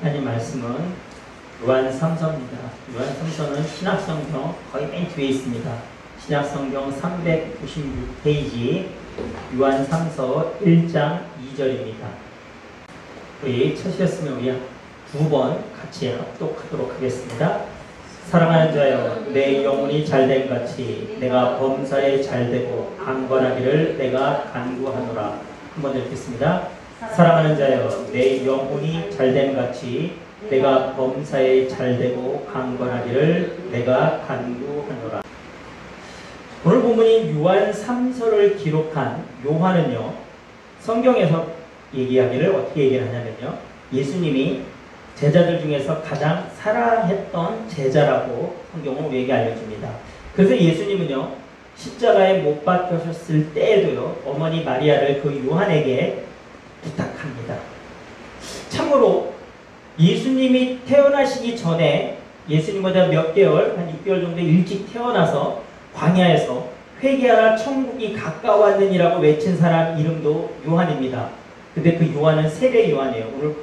하나님 말씀은 요한삼서입니다. 요한삼서는 신약성경 거의 맨 뒤에 있습니다. 신약성경 396페이지 요한삼서 1장 2절입니다. 우리 찾으셨으면 우리 두 번 같이 합독하도록 하겠습니다. 사랑하는 자여, 내 영혼이 잘됨 같이 내가 범사에 잘되고 강건하기를 내가 간구하노라. 한번 읽겠습니다. 사랑하는 자여, 내 영혼이 잘됨 같이 내가 범사에 잘되고 강건하기를 내가 간구하노라. 오늘 본문인 요한 3서를 기록한 요한은요, 성경에서 얘기하기를 어떻게 얘기를 하냐면요, 예수님이 제자들 중에서 가장 사랑했던 제자라고 성경은 우리에게 알려줍니다. 그래서 예수님은요, 십자가에 못 박히셨을 때에도요, 어머니 마리아를 그 요한에게 부탁합니다. 참고로 예수님이 태어나시기 전에 예수님보다 몇 개월, 한 6개월 정도 일찍 태어나서 광야에서 회개하라 천국이 가까웠느니라고 외친 사람 이름도 요한입니다. 근데 그 요한은 세례 요한이에요. 오늘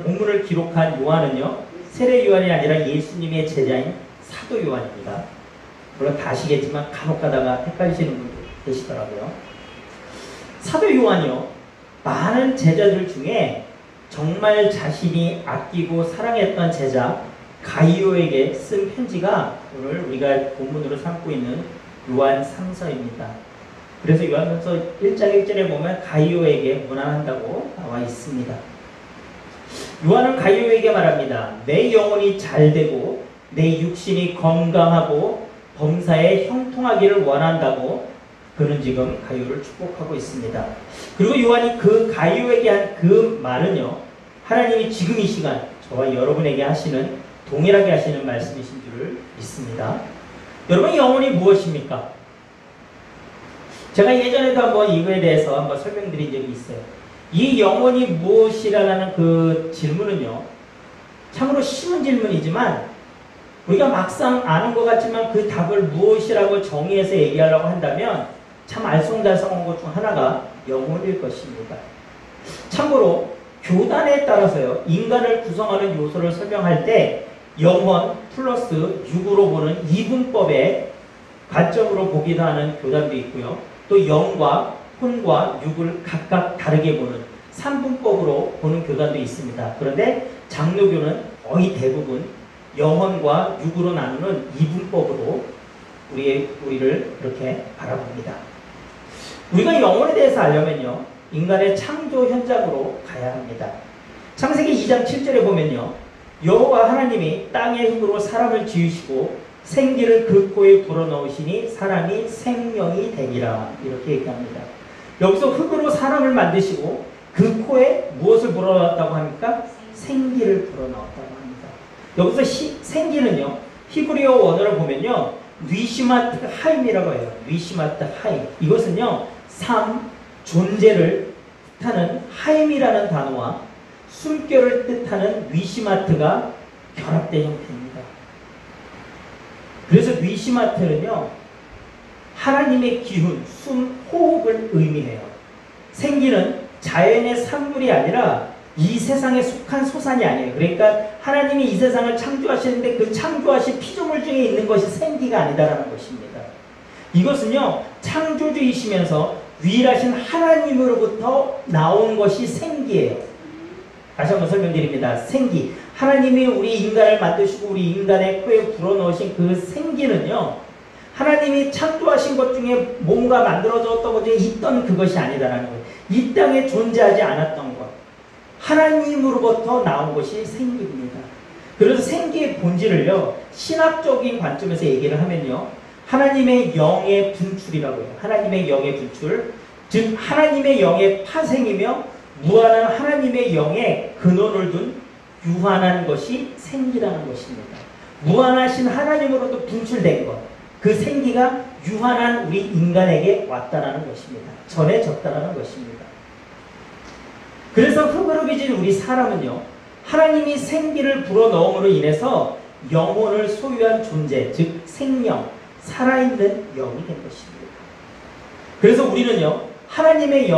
본문을 기록한 요한은요, 세례 요한이 아니라 예수님의 제자인 사도 요한입니다. 물론 다 아시겠지만 간혹 가다가 헷갈리시는 분들 계시더라고요. 사도 요한이요, 많은 제자들 중에 정말 자신이 아끼고 사랑했던 제자 가이오에게 쓴 편지가 오늘 우리가 본문으로 삼고 있는 요한 3서입니다. 그래서 요한 3서 1장 1절에 보면 가이오에게 문안한다고 나와 있습니다. 요한은 가이오에게 말합니다. 내 영혼이 잘되고 내 육신이 건강하고 범사에 형통하기를 원한다고 그는 지금 가이오를 축복하고 있습니다. 그리고 요한이 그 가이오에게 한 그 말은요, 하나님이 지금 이 시간 저와 여러분에게 하시는, 동일하게 하시는 말씀이신 줄을 믿습니다. 여러분, 영혼이 무엇입니까? 제가 예전에도 한번 이거에 대해서 한번 설명드린 적이 있어요. 이 영혼이 무엇이라는 그 질문은요, 참으로 쉬운 질문이지만 우리가 막상 아는 것 같지만 그 답을 무엇이라고 정의해서 얘기하려고 한다면 참 알쏭달쏭한 것 중 하나가 영혼일 것입니다. 참고로 교단에 따라서요, 인간을 구성하는 요소를 설명할 때 영혼 플러스 육으로 보는 이분법의 관점으로 보기도 하는 교단도 있고요. 또 영과 혼과 육을 각각 다르게 보는 삼분법으로 보는 교단도 있습니다. 그런데 장로교는 거의 대부분 영혼과 육으로 나누는 이분법으로 우리를 그렇게 바라봅니다. 우리가 영혼에 대해서 알려면요, 인간의 창조 현장으로 가야 합니다. 창세기 2장 7절에 보면요, 여호와 하나님이 땅의 힘으로 사람을 지으시고 생기를 그 코에 불어넣으시니 사람이 생명이 되니라, 이렇게 얘기합니다. 여기서 흙으로 사람을 만드시고 그 코에 무엇을 불어넣었다고 합니까? 생기를 불어넣었다고 합니다. 여기서 생기는요, 히브리어 원어를 보면요, 위시마트 하임이라고 해요. 위시마트 하임. 이것은요, 삶, 존재를 뜻하는 하임이라는 단어와 숨결을 뜻하는 위시마트가 결합된 형태입니다. 그래서 위시마트는요, 하나님의 기운, 숨, 호흡을 의미해요. 생기는 자연의 산물이 아니라 이 세상에 속한 소산이 아니에요. 그러니까 하나님이 이 세상을 창조하시는데 그 창조하신 피조물 중에 있는 것이 생기가 아니다라는 것입니다. 이것은요, 창조주이시면서 유일하신 하나님으로부터 나온 것이 생기예요. 다시 한번 설명드립니다. 생기. 하나님이 우리 인간을 만드시고 우리 인간의 코에 불어넣으신 그 생기는요, 하나님이 창조하신 것 중에 뭔가 만들어졌던 것 중에 있던 그것이 아니다라는 거예요. 이 땅에 존재하지 않았던 것. 하나님으로부터 나온 것이 생기입니다. 그래서 생기의 본질을요, 신학적인 관점에서 얘기를 하면요, 하나님의 영의 분출이라고 해요. 하나님의 영의 분출. 즉, 하나님의 영의 파생이며 무한한 하나님의 영의 근원을 둔 유한한 것이 생기라는 것입니다. 무한하신 하나님으로부터 분출된 것. 그 생기가 유한한 우리 인간에게 왔다라는 것입니다. 전해졌다라는 것입니다. 그래서 흙으로 빚은 우리 사람은요, 하나님이 생기를 불어넣음으로 인해서 영혼을 소유한 존재, 즉 생명, 살아있는 영이 된 것입니다. 그래서 우리는요, 하나님의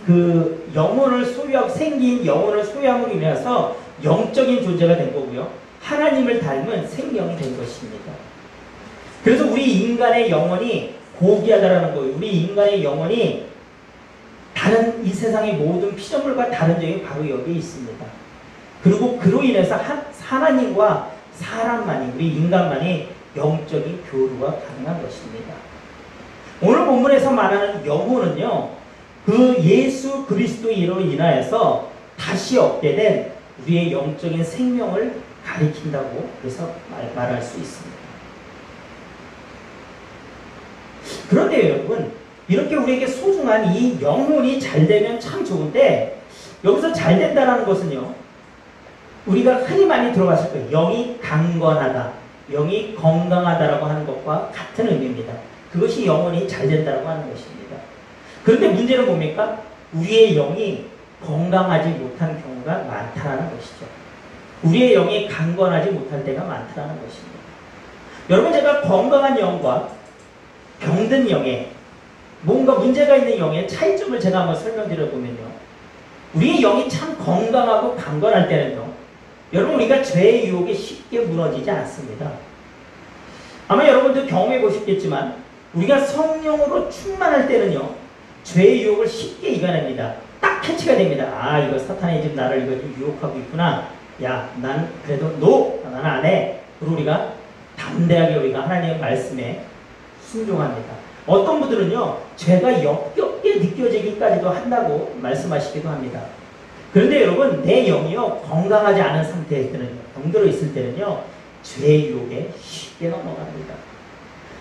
그 영혼을 소유하고 생긴 영혼을 소유함으로 인해서 영적인 존재가 된 거고요. 하나님을 닮은 생명이 된 것입니다. 그래서 우리 인간의 영혼이 고귀하다라는 거예요. 우리 인간의 영혼이 다른 이 세상의 모든 피조물과 다른 점이 바로 여기에 있습니다. 그리고 그로 인해서 하나님과 사람만이, 우리 인간만이 영적인 교류가 가능한 것입니다. 오늘 본문에서 말하는 영혼은요, 그 예수 그리스도로 인하여서 다시 얻게 된 우리의 영적인 생명을 가리킨다고 그래서 말할 수 있습니다. 그런데 여러분, 이렇게 우리에게 소중한 이 영혼이 잘 되면 참 좋은데, 여기서 잘 된다는 것은요, 우리가 흔히 많이 들어봤을 거예요. 영이 강건하다, 영이 건강하다라고 하는 것과 같은 의미입니다. 그것이 영혼이 잘 된다고 하는 것입니다. 그런데 문제는 뭡니까? 우리의 영이 건강하지 못한 경우가 많다는 것이죠. 우리의 영이 강건하지 못할 때가 많다는 것입니다. 여러분, 제가 건강한 영과 병든 영에 뭔가 문제가 있는 영의 차이점을 제가 한번 설명드려보면요. 우리의 영이 참 건강하고 강건할 때는요, 여러분, 우리가 죄의 유혹에 쉽게 무너지지 않습니다. 아마 여러분도 경험해 보셨겠지만 우리가 성령으로 충만할 때는요, 죄의 유혹을 쉽게 이겨냅니다. 딱 캐치가 됩니다. 아, 이거 사탄이 지금 나를 이거 좀 유혹하고 있구나. 야, 난 그래도 나는 안 해. 그리고 우리가 담대하게 우리가 하나님의 말씀에 순종합니다. 어떤 분들은요, 죄가 역겹게 느껴지기까지도 한다고 말씀하시기도 합니다. 그런데 여러분, 내 영이요, 건강하지 않은 상태일 때는요, 병들어 있을 때는요, 죄의 유혹에 쉽게 넘어갑니다.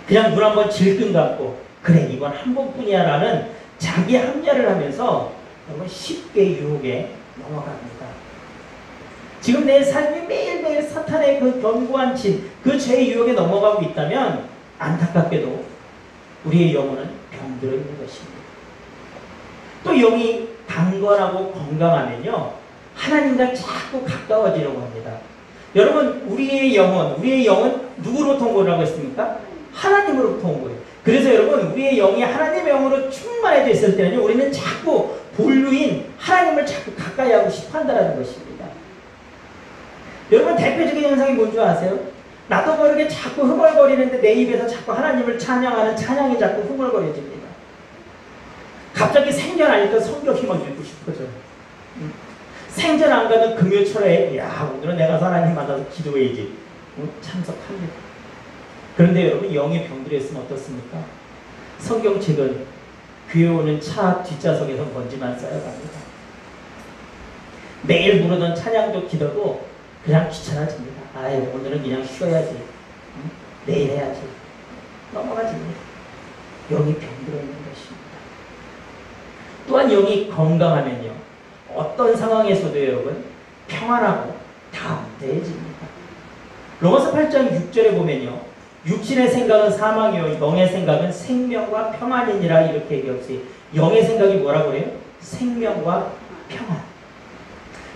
그냥 눈 한번 질끈 감고, 그래, 이번 한 번뿐이야 라는 자기 합리화를 하면서 여러분 쉽게 유혹에 넘어갑니다. 지금 내 삶이 매일매일 사탄의 그 견고한 진, 그 죄의 유혹에 넘어가고 있다면 안타깝게도 우리의 영혼은 병들어 있는 것입니다. 또 영이 강건하고 건강하면요, 하나님과 자꾸 가까워지려고 합니다. 여러분, 우리의 영은 누구로부터 온 거라고 했습니까? 하나님으로부터 온 거예요. 그래서 여러분, 우리의 영이 하나님의 영으로 충만해져 있을 때는요, 우리는 자꾸 본류인 하나님을 자꾸 가까이 하고 싶어 한다는 것입니다. 여러분, 대표적인 현상이 뭔지 아세요? 나도 모르게 자꾸 흥얼거리는데 내 입에서 자꾸 하나님을 찬양하는 찬양이 자꾸 흥얼거려집니다. 갑자기 생전 아니까 성경이 막 읽고 싶어져요. 생전 안 가는 금요철에, 야, 오늘은 내가 하나님 만나서 기도해야지. 참석합니다. 그런데 여러분, 영이 병들어 있으면 어떻습니까? 성경책은 귀에 오는 차 뒷좌석에서 먼지만 쌓여갑니다. 매일 부르던 찬양도 기도도 그냥 귀찮아집니다. 아유, 오늘은 그냥 쉬어야지. 내일 해야지. 넘어가집니다. 영이 병들어 있는 것입니다. 또한 영이 건강하면요, 어떤 상황에서도 여러분 평안하고 담대해집니다. 로마서 8장 6절에 보면요, 육신의 생각은 사망이요 영의 생각은 생명과 평안이니라 이렇게 얘기했어요. 영의 생각이 뭐라고 그래요? 생명과 평안.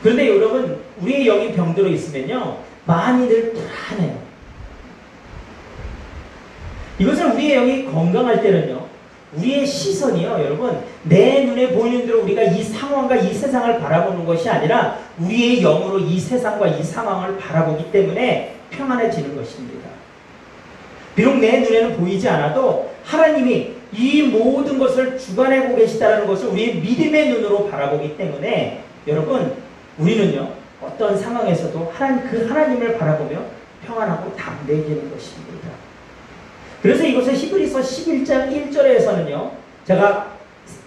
그런데 여러분, 우리의 영이 병들어 있으면요, 마음이 늘 불안해요. 이것은 우리의 영이 건강할 때는요, 우리의 시선이요, 여러분, 내 눈에 보이는 대로 우리가 이 상황과 이 세상을 바라보는 것이 아니라 우리의 영으로 이 세상과 이 상황을 바라보기 때문에 평안해지는 것입니다. 비록 내 눈에는 보이지 않아도 하나님이 이 모든 것을 주관하고 계시다는 것을 우리의 믿음의 눈으로 바라보기 때문에 여러분, 우리는요, 어떤 상황에서도 그 하나님을 바라보며 평안하고 담대해지는 것입니다. 그래서 이것을 히브리서 11장 1절에서는요, 제가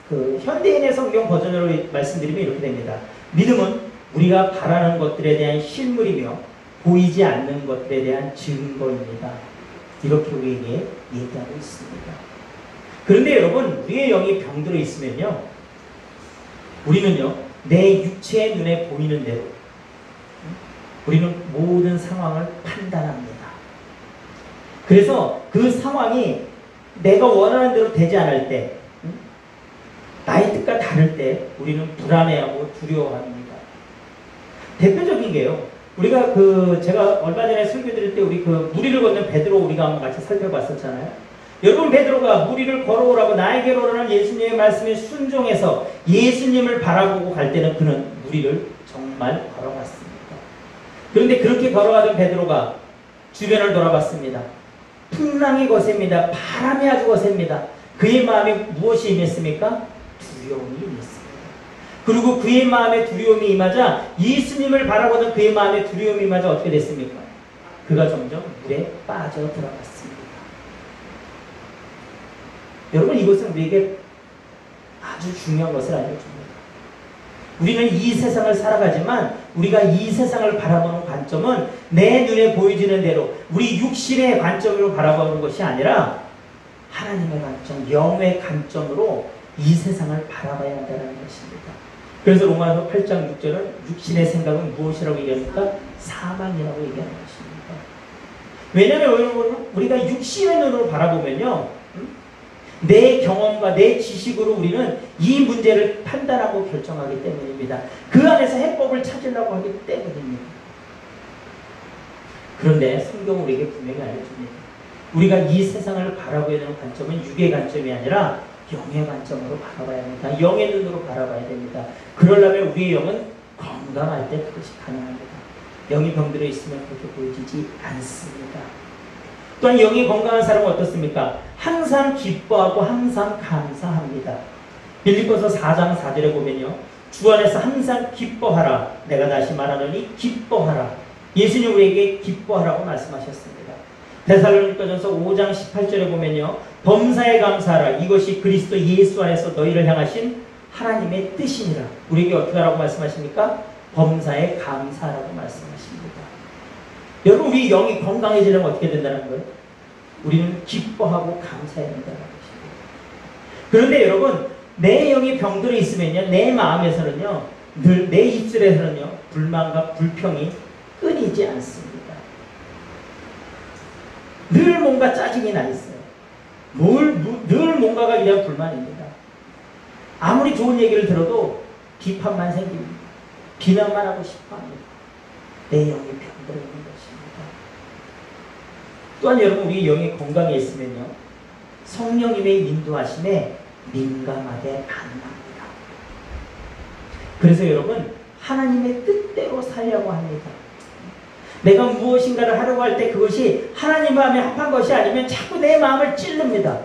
그 현대인의 성경 버전으로 말씀드리면 이렇게 됩니다. 믿음은 우리가 바라는 것들에 대한 실물이며 보이지 않는 것들에 대한 증거입니다. 이렇게 우리에게 얘기하고 있습니다. 그런데 여러분, 우리의 영이 병들어 있으면요, 우리는요, 내 육체의 눈에 보이는 대로 우리는 모든 상황을 판단합니다. 그래서 그 상황이 내가 원하는 대로 되지 않을 때, 나의 뜻과 다를 때 우리는 불안해하고 두려워합니다. 대표적인 게요, 우리가 제가 얼마 전에 설교 드릴 때 우리 무리를 걷는 베드로 우리가 한번 같이 살펴봤었잖아요. 여러분 베드로가 무리를 걸어오라고 나에게로 오라는 예수님의 말씀에 순종해서 예수님을 바라보고 갈 때는 그는 무리를 정말 걸어갔습니다. 그런데 그렇게 걸어가던 베드로가 주변을 돌아봤습니다. 풍랑이 거셉니다. 바람이 아주 거셉니다. 그의 마음에 무엇이 임했습니까? 두려움이 임했습니다. 그리고 그의 마음에 두려움이 임하자 예수님을 바라보던 그의 마음에 두려움이 임하자 어떻게 됐습니까? 그가 점점 물에 빠져들어갔습니다. 여러분 이것은 우리에게 아주 중요한 것을 알려줍니다. 우리는 이 세상을 살아가지만 우리가 이 세상을 바라보는 관점은 내 눈에 보여지는 대로 우리 육신의 관점으로 바라보는 것이 아니라 하나님의 관점, 영의 관점으로 이 세상을 바라봐야 한다는 것입니다. 그래서 로마서 8장 6절은 육신의 생각은 무엇이라고 얘기합니까? 사망이라고 얘기하는 것입니다. 왜냐하면 우리가 육신의 눈으로 바라보면요, 내 경험과 내 지식으로 우리는 이 문제를 판단하고 결정하기 때문입니다. 그 안에서 해법을 찾으려고 하기 때문입니다. 그런데 성경은 우리에게 분명히 알려줍니다. 우리가 이 세상을 바라보야 되는 관점은 육의 관점이 아니라 영의 관점으로 바라봐야 합니다. 영의 눈으로 바라봐야 됩니다. 그러려면 우리의 영은 건강할 때 그것이 가능합니다. 영이 병들어 있으면 그렇게 보여지지 않습니다. 또한 영이 건강한 사람은 어떻습니까? 항상 기뻐하고 항상 감사합니다. 빌립보서 4장 4절에 보면요, 주 안에서 항상 기뻐하라. 내가 다시 말하노니 기뻐하라. 예수님 우리에게 기뻐하라고 말씀하셨습니다. 데살로니가전서 5장 18절에 보면요, 범사에 감사하라. 이것이 그리스도 예수 안에서 너희를 향하신 하나님의 뜻이니라. 우리에게 어떻게 하라고 말씀하십니까? 범사에 감사하라고 말씀하십니다. 여러분 우리 영이 건강해지려면 어떻게 된다는 거예요? 우리는 기뻐하고 감사해야 된다는 것입니다. 그런데 여러분 내 영이 병들어 있으면요, 내 마음에서는요, 늘 내 입술에서는요, 불만과 불평이 끊이지 않습니다. 늘 뭔가 짜증이 나 있어요. 늘 뭔가가 그냥 불만입니다. 아무리 좋은 얘기를 들어도 비판만 생깁니다. 비난만 하고 싶어 합니다. 내 영이 병들어 있는 것입니다. 또한 여러분 우리 영이 건강해 있으면요, 성령님의 인도하심에 민감하게 반응합니다. 그래서 여러분 하나님의 뜻대로 살려고 합니다. 내가 무엇인가를 하려고 할 때 그것이 하나님 마음에 합한 것이 아니면 자꾸 내 마음을 찌릅니다.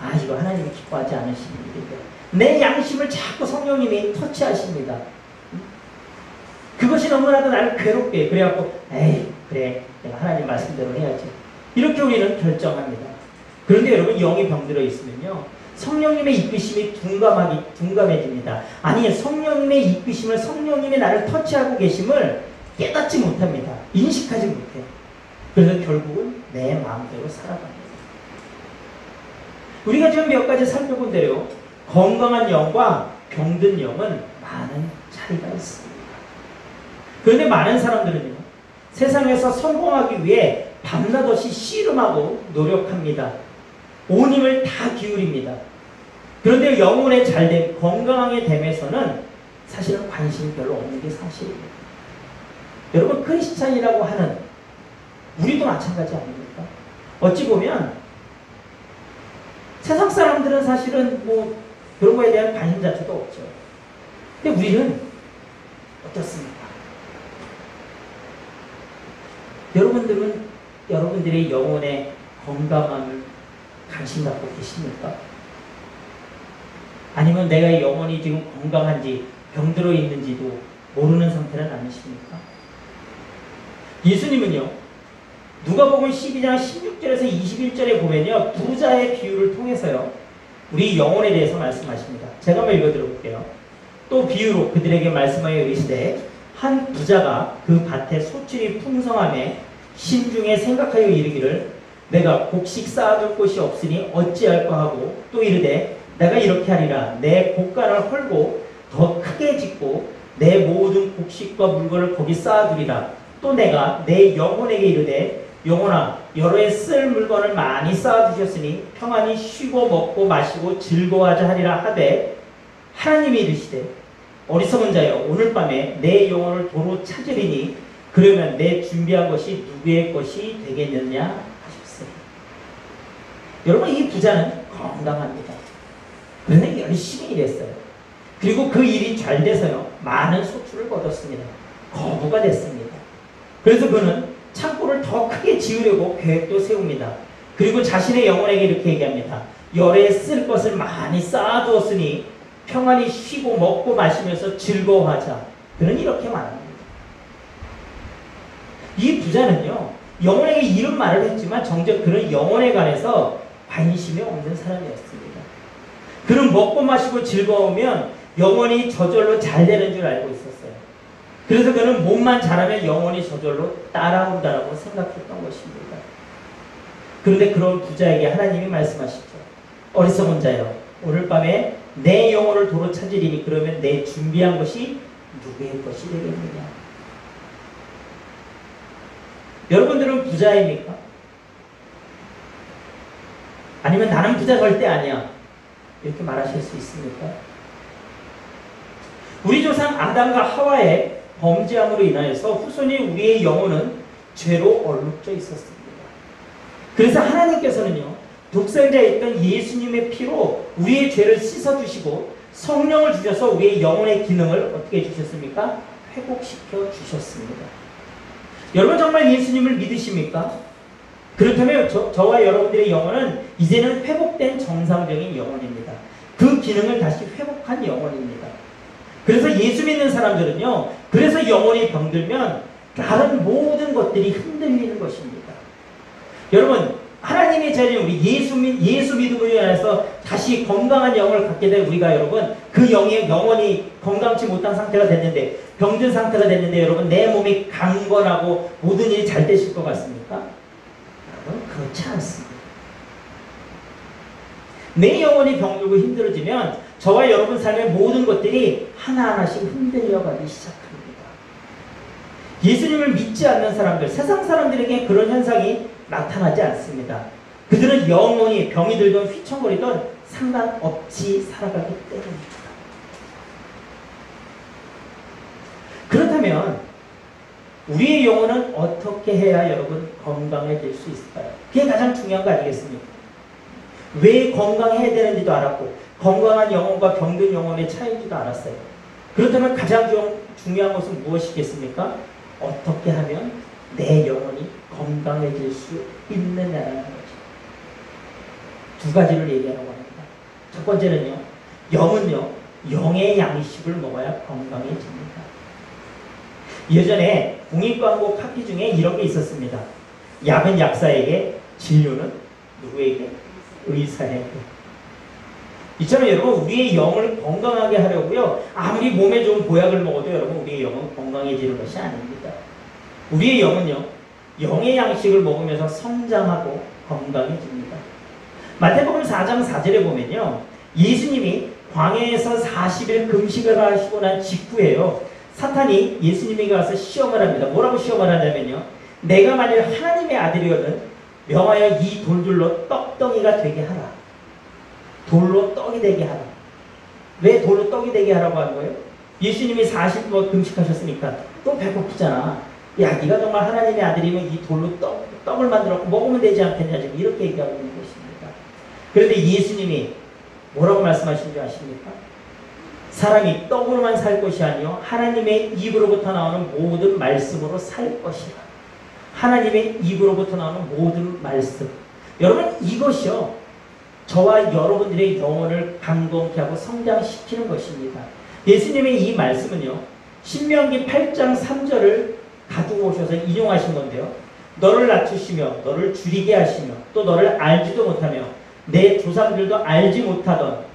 아, 이거 하나님이 기뻐하지 않으시는 일이다. 내 양심을 자꾸 성령님이 터치하십니다. 그것이 너무나도 나를 괴롭게 해. 그래갖고 에이 그래 내가 하나님 말씀대로 해야지. 이렇게 우리는 결정합니다. 그런데 여러분 영이 병들어 있으면요, 성령님의 이끄심이 둔감해집니다. 아니 성령님의 이끄심을, 성령님이 나를 터치하고 계심을 깨닫지 못합니다. 인식하지 못해요. 그래서 결국은 내 마음대로 살아갑니다. 우리가 지금 몇 가지 살펴본 대로 건강한 영과 병든 영은 많은 차이가 있습니다. 그런데 많은 사람들은요, 세상에서 성공하기 위해 밤낮 없이 씨름하고 노력합니다. 온 힘을 다 기울입니다. 그런데 영혼의 잘됨, 건강하게 됨에서는 사실은 관심이 별로 없는 게 사실입니다. 여러분 크리스찬이라고 하는 우리도 마찬가지 아닙니까? 어찌 보면 세상 사람들은 사실은 뭐 그런 거에 대한 관심 자체도 없죠. 근데 우리는 어떻습니까? 여러분들은 여러분들의 영혼의 건강함을 관심 갖고 계십니까? 아니면 내가 영혼이 지금 건강한지 병들어 있는지도 모르는 상태는 아니십니까? 예수님은요, 누가복음 12장 16절에서 21절에 보면요, 부자의 비유를 통해서요, 우리 영혼에 대해서 말씀하십니다. 제가 한번 읽어 들어볼게요. 또 비유로 그들에게 말씀하여 이르시되 한 부자가 그 밭에 소출이 풍성함에 심중에 생각하여 이르기를 내가 곡식 쌓아둘 곳이 없으니 어찌할까 하고 또 이르되 내가 이렇게 하리라. 내 곡간을 헐고 더 크게 짓고 내 모든 곡식과 물건을 거기 쌓아두리라. 또 내가 내 영혼에게 이르되 영혼아 여러 해 쓸 물건을 많이 쌓아두셨으니 평안히 쉬고 먹고 마시고 즐거워하자 하리라 하되 하나님이 이르시되 어리석은 자여 오늘 밤에 내 영혼을 도로 찾으리니 그러면 내 준비한 것이 누구의 것이 되겠느냐 하셨어요. 여러분, 이 부자는 건강합니다. 그런데 열심히 일했어요. 그리고 그 일이 잘 돼서요, 많은 소출을 거뒀습니다. 거부가 됐습니다. 그래서 그는 창고를 더 크게 지으려고 계획도 세웁니다. 그리고 자신의 영혼에게 이렇게 얘기합니다. 열에 쓸 것을 많이 쌓아두었으니 평안히 쉬고 먹고 마시면서 즐거워하자. 그는 이렇게 말합니다. 이 부자는요, 영혼에게 이런 말을 했지만 정작 그는 영혼에 관해서 관심이 없는 사람이었습니다. 그는 먹고 마시고 즐거우면 영혼이 저절로 잘 되는 줄 알고 있었어요. 그래서 그는 몸만 잘하면 영혼이 저절로 따라온다라고 생각했던 것입니다. 그런데 그런 부자에게 하나님이 말씀하시죠. 어리석은 자여, 오늘 밤에 내 영혼을 도로 찾으리니 그러면 내 준비한 것이 누구의 것이 되겠느냐. 여러분들은 부자입니까? 아니면 나는 부자 절대 아니야, 이렇게 말하실 수 있습니까? 우리 조상 아담과 하와의 범죄함으로 인하여서 후손이 우리의 영혼은 죄로 얼룩져 있었습니다. 그래서 하나님께서는요, 독생자였던 예수님의 피로 우리의 죄를 씻어주시고 성령을 주셔서 우리의 영혼의 기능을 어떻게 해주셨습니까? 회복시켜 주셨습니다. 여러분 정말 예수님을 믿으십니까? 그렇다면 저와 여러분들의 영혼은 이제는 회복된 정상적인 영혼입니다. 그 기능을 다시 회복한 영혼입니다. 그래서 예수 믿는 사람들은요, 그래서 영혼이 병들면 다른 모든 것들이 흔들리는 것입니다. 여러분, 하나님의 자녀인 우리 예수 믿음으로 인해서 다시 건강한 영혼을 갖게 된 우리가 여러분, 그 영혼이 건강치 못한 상태가 됐는데, 병든 상태가 됐는데 여러분, 내 몸이 강건하고 모든 일이 잘 되실 것 같습니까? 여러분, 그렇지 않습니다. 내 영혼이 병들고 힘들어지면 저와 여러분 삶의 모든 것들이 하나하나씩 흔들려가기 시작합니다. 예수님을 믿지 않는 사람들, 세상 사람들에게 그런 현상이 나타나지 않습니다. 그들은 영혼이 병이 들던 휘청거리던 상관없이 살아가기 때문입니다. 그렇다면 우리의 영혼은 어떻게 해야 여러분 건강해질 수 있을까요? 그게 가장 중요한 거 아니겠습니까? 왜 건강해야 되는지도 알았고 건강한 영혼과 병든 영혼의 차이인지도 알았어요. 그렇다면 가장 중요한 것은 무엇이겠습니까? 어떻게 하면 내 영혼이 건강해질 수 있느냐라는 거죠. 두 가지를 얘기하라고 합니다. 첫 번째는요, 영은요, 영의 양식을 먹어야 건강해집니다. 예전에 공익광고 카피 중에 이런 게 있었습니다. 약은 약사에게, 진료는 누구에게? 의사에게. 이처럼 여러분, 우리의 영을 건강하게 하려고요, 아무리 몸에 좋은 보약을 먹어도 여러분, 우리의 영은 건강해지는 것이 아닙니다. 우리의 영은요, 영의 양식을 먹으면서 성장하고 건강해집니다. 마태복음 4장 4절에 보면요, 예수님이 광야에서 40일 금식을 하시고 난 직후에요, 사탄이 예수님에게 와서 시험을 합니다. 뭐라고 시험을 하냐면요, 내가 만일 하나님의 아들이거든 명하여 이 돌들로 떡덩이가 되게 하라. 돌로 떡이 되게 하라. 왜 돌로 떡이 되게 하라고 하는 거예요? 예수님이 40일 금식하셨으니까 또 배고프잖아. 야, 네가 정말 하나님의 아들이면 이 돌로 떡을 만들었고 먹으면 되지 않겠냐, 지금 이렇게 얘기하고 있는 것입니다. 그런데 예수님이 뭐라고 말씀하신 줄 아십니까? 사람이 떡으로만 살 것이 아니요 하나님의 입으로부터 나오는 모든 말씀으로 살 것이라. 하나님의 입으로부터 나오는 모든 말씀. 여러분, 이것이요, 저와 여러분들의 영혼을 강건케 하고 성장시키는 것입니다. 예수님의 이 말씀은요, 신명기 8장 3절을 가지고 오셔서 인용하신 건데요, 너를 낮추시며 너를 줄이게 하시며 또 너를 알지도 못하며 내 조상들도 알지 못하던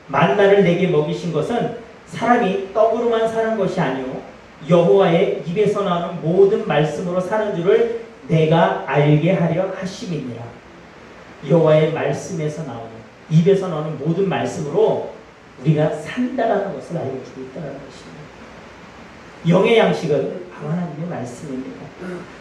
만나를 내게 먹이신 것은 사람이 떡으로만 사는 것이 아니오 여호와의 입에서 나오는 모든 말씀으로 사는 줄을 내가 알게 하려 하심이니라. 여호와의 말씀에서 나오는, 입에서 나오는 모든 말씀으로 우리가 산다라는 것을 알려주고 있다는 것입니다. 영의 양식은 바로 하나님의 말씀입니다.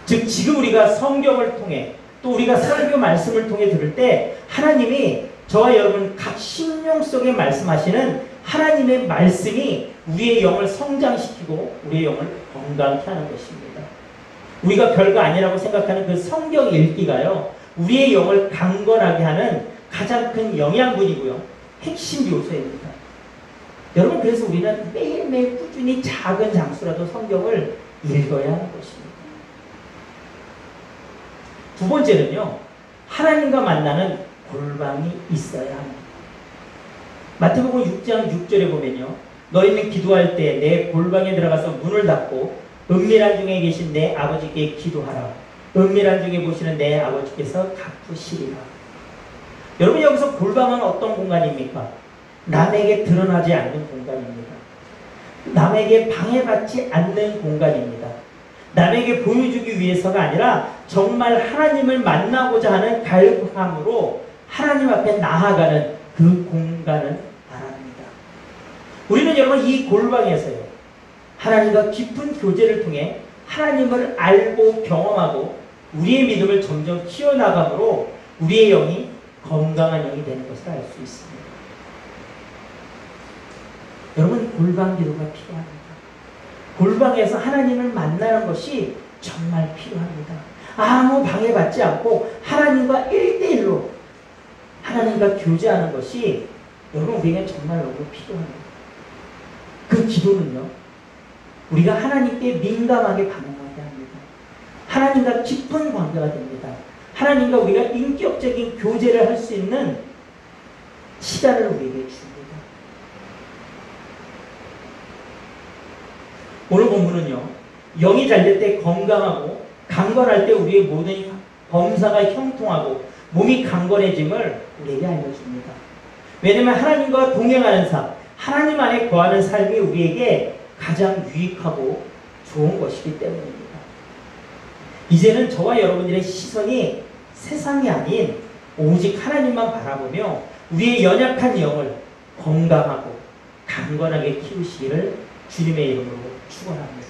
즉 지금 우리가 성경을 통해 또 우리가 설교 말씀을 통해 들을 때 하나님이 저와 여러분 각 심령 속에 말씀하시는 하나님의 말씀이 우리의 영을 성장시키고 우리의 영을 건강케 하는 것입니다. 우리가 별거 아니라고 생각하는 그 성경 읽기가요, 우리의 영을 강건하게 하는 가장 큰 영양분이고요. 핵심 요소입니다. 여러분, 그래서 우리는 매일매일 꾸준히 작은 장수라도 성경을 읽어야 하는 것입니다. 두 번째는요, 하나님과 만나는 골방이 있어야 합니다. 마태복음 6장 6절에 보면요, 너희는 기도할 때 내 골방에 들어가서 문을 닫고 은밀한 중에 계신 내 아버지께 기도하라. 은밀한 중에 보시는 내 아버지께서 갚으시리라. 여러분, 여기서 골방은 어떤 공간입니까? 남에게 드러나지 않는 공간입니다. 남에게 방해받지 않는 공간입니다. 남에게 보여주기 위해서가 아니라 정말 하나님을 만나고자 하는 갈구함으로 하나님 앞에 나아가는 그 공간을 말합니다. 우리는 여러분, 이 골방에서요, 하나님과 깊은 교제를 통해 하나님을 알고 경험하고 우리의 믿음을 점점 키워나감으로 우리의 영이 건강한 영이 되는 것을 알 수 있습니다. 여러분, 골방 기도가 필요합니다. 골방에서 하나님을 만나는 것이 정말 필요합니다. 아무 방해받지 않고 하나님과 1대1로 하나님과 교제하는 것이 여러분, 우리에게 정말 너무 필요합니다. 그 기도는요, 우리가 하나님께 민감하게 반응하게 합니다. 하나님과 깊은 관계가 됩니다. 하나님과 우리가 인격적인 교제를 할 수 있는 시간을 우리에게 줍니다. 오늘 본문은요, 영이 잘 될 때 건강하고 강건할 때 우리의 모든 범사가 형통하고 몸이 강건해짐을 우리에게 알려줍니다. 왜냐하면 하나님과 동행하는 삶, 하나님 안에 거하는 삶이 우리에게 가장 유익하고 좋은 것이기 때문입니다. 이제는 저와 여러분들의 시선이 세상이 아닌 오직 하나님만 바라보며 우리의 연약한 영을 건강하고 강건하게 키우시기를 주님의 이름으로 축원합니다.